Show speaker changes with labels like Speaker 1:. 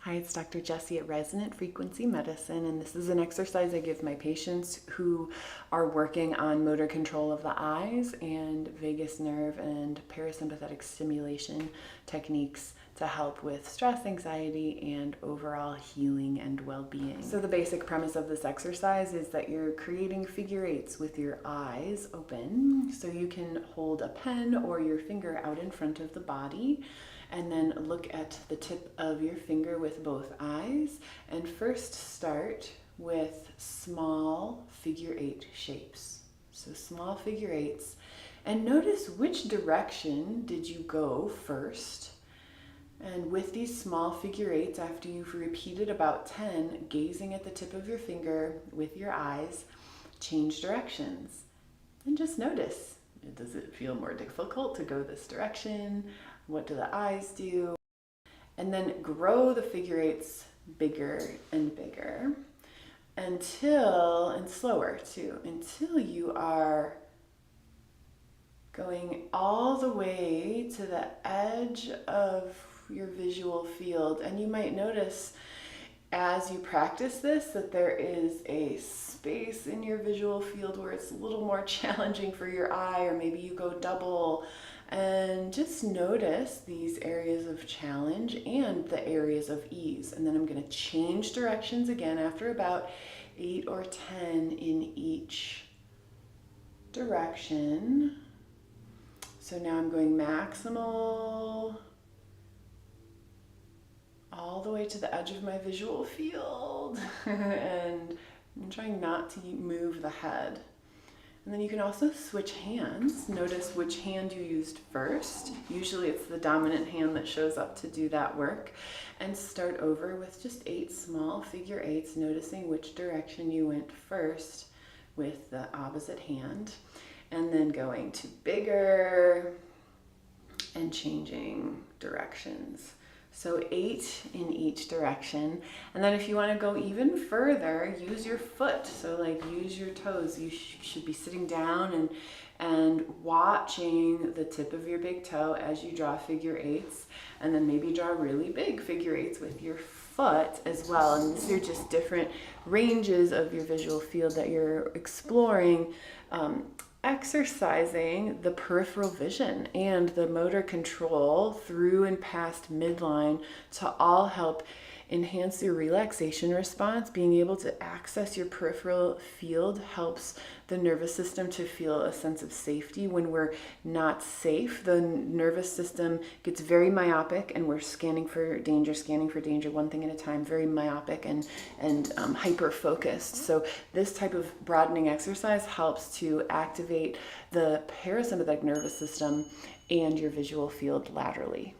Speaker 1: Hi, it's Dr. Jessie at Resonant Frequency Medicine, and this is an exercise I give my patients who are working on motor control of the eyes and vagus nerve and parasympathetic stimulation techniques to help with stress, anxiety, and overall healing and well-being. So the basic premise of this exercise is that you're creating figure eights with your eyes open, so you can hold a pen or your finger out in front of the body, and then look at the tip of your finger with both eyes, and first start with small figure eight shapes. So small figure eights, and notice which direction did you go first. And with these small figure eights, after you've repeated about 10, gazing at the tip of your finger with your eyes, change directions. And just notice, does it feel more difficult to go this direction? What do the eyes do? And then grow the figure eights bigger and bigger until, and slower too, until you are going all the way to the edge of your visual field. And you might notice as you practice this that there is a space in your visual field where it's a little more challenging for your eye, or maybe you go double. And just notice these areas of challenge and the areas of ease. And then I'm going to change directions again after about 8 or 10 in each direction. So now I'm going maximal all the way to the edge of my visual field. And I'm trying not to move the head. And then you can also switch hands. Notice which hand you used first. Usually it's the dominant hand that shows up to do that work. And start over with just 8 small figure eights, noticing which direction you went first with the opposite hand. And then going to bigger and changing directions. So 8 in each direction. And then if you want to go even further, use your foot. So like use your toes. You should be sitting down and watching the tip of your big toe as you draw figure eights. And then maybe draw really big figure eights with your foot as well. And these are just different ranges of your visual field that you're exploring. Exercising the peripheral vision and the motor control through and past midline to all help enhance your relaxation response. Being able to access your peripheral field helps the nervous system to feel a sense of safety. When we're not safe, the nervous system gets very myopic, and we're scanning for danger, one thing at a time, very myopic and hyper-focused. So this type of broadening exercise helps to activate the parasympathetic nervous system and your visual field laterally.